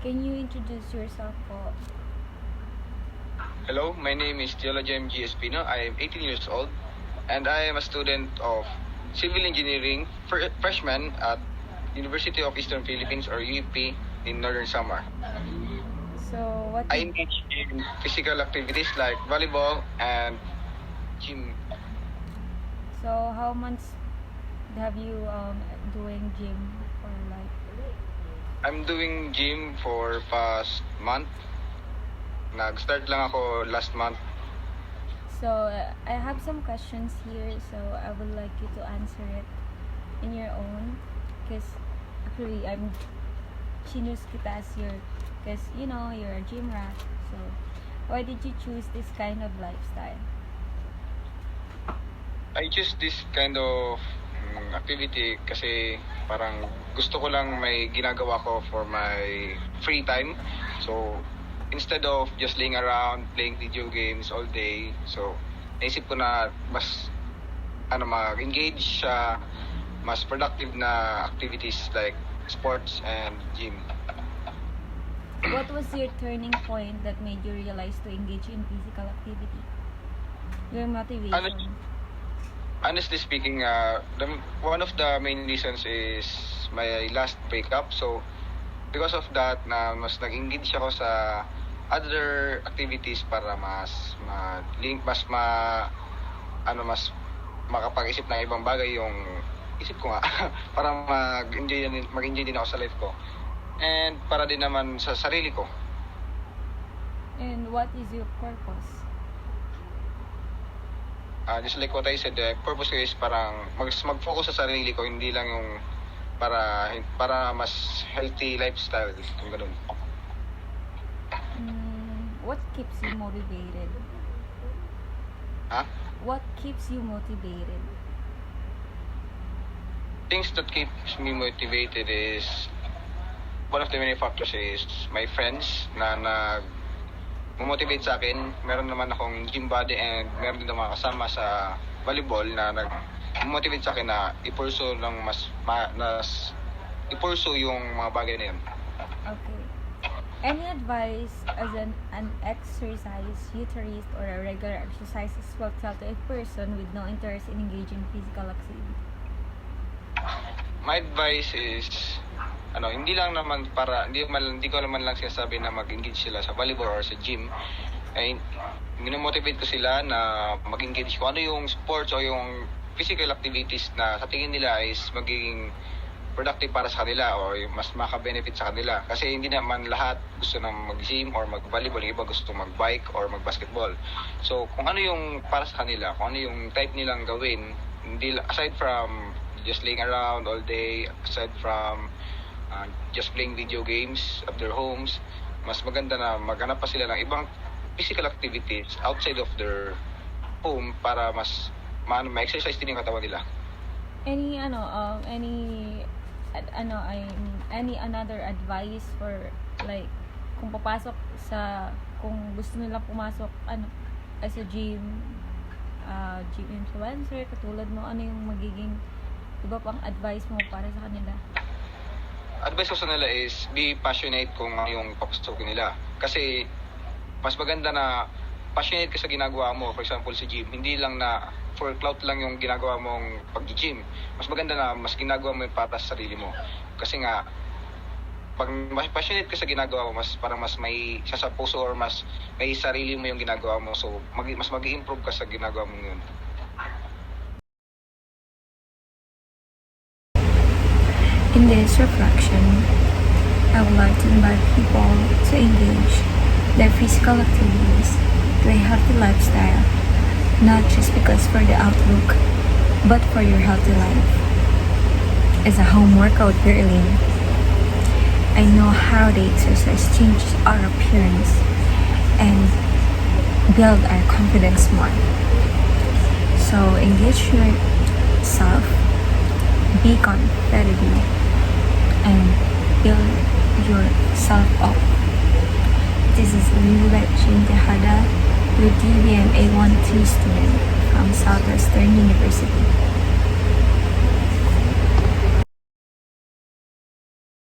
Can you introduce yourself po? Hello, my name is Tiola Jem G. Espino. I am 18 years old and I am a student of Civil Engineering freshman at University of Eastern Philippines or UP in Northern Samar. So, what I engage in physical activities like volleyball and gym. so how months have you doing gym for like? I'm doing gym for past month. Nag-start lang ako last month. So, I have some questions here, so I would like you to answer it in your own. Because actually, I'm chinus kita as your, because you're a gym rat. So, why did you choose this kind of lifestyle? I choose this kind of activity kasi parang gusto ko lang may ginagawa ko for my free time. So, instead of just laying around playing video games all day, so naisip ko na mas mag-engage sa mas productive na activities like sports and gym. What was your turning point that made you realize to engage in physical activity? Your motivation? Honestly speaking, one of the main reasons is my last breakup. So, because of that, na mas nag-engage ako sa other activities para mas makapag-isip ng ibang bagay yung isip ko nga para mag-enjoy din ako sa life ko. And para din naman sa sarili ko. And what is your purpose? Just like what I said, the purpose ko is parang mag-focus sa sarili ko, hindi lang yung para mas healthy lifestyle, yung ganun. What keeps you motivated? Ha? What keeps you motivated? Things that keeps me motivated is one of the many factors is my friends na nag-motivate sa akin. Meron naman akong gym buddy and meron din naman kasama sa volleyball na nag-motivate sa akin na i-pursue yung mga bagay na yun. Okay. Any advice as an exercise or a regular exercise will tell to a person with no interest in engaging in physical activity? My advice is hindi ko naman lang sinasabi na mag-engage sila sa volleyball or sa gym. Ay minomotivate ko sila na mag-engage kung ano yung sports o yung physical activities na sa tingin nila is magiging productive para sa kanila o mas maka-benefit sa kanila. Kasi hindi naman lahat gusto nang mag-gym or mag-volleyball. Yung iba gusto mag-bike or mag-basketball. So, kung ano yung para sa kanila, kung ano yung type nilang gawin, aside from just laying around all day, aside from just playing video games at their homes, mas maganda na maghanap pa sila ng ibang physical activities outside of their home para mas ma-exercise din yung katawan nila. Any another advice for like kung gusto nila pumasok as a gym influencer katulad mo, ano yung magiging iba pang advice mo para sa kanila? Advice ko sa nila is be passionate kung ano yung papasokin nila. Kasi mas maganda na passionate ka sa ginagawa mo. For example, sa gym, hindi lang na for clout lang yung ginagawa mong pag-gym. Mas maganda na mas ginagawa mo yung para sa sarili mo. Kasi nga, pag mas passionate ka sa ginagawa mo, mas may sa puso or mas may sarili mo yung ginagawa mo. So, mas mag-i-improve ka sa ginagawa mo yun. In this reflection, I would like to invite people to engage their physical activities to a healthy lifestyle, not just because for the outlook, but for your healthy life. As a home workout girly, I know how the exercise changes our appearance and build our confidence more. So engage yourself, be competitive, and build yourself up. This is Lilibet Jane Tejada, your DBM A12 student from Southwestern University.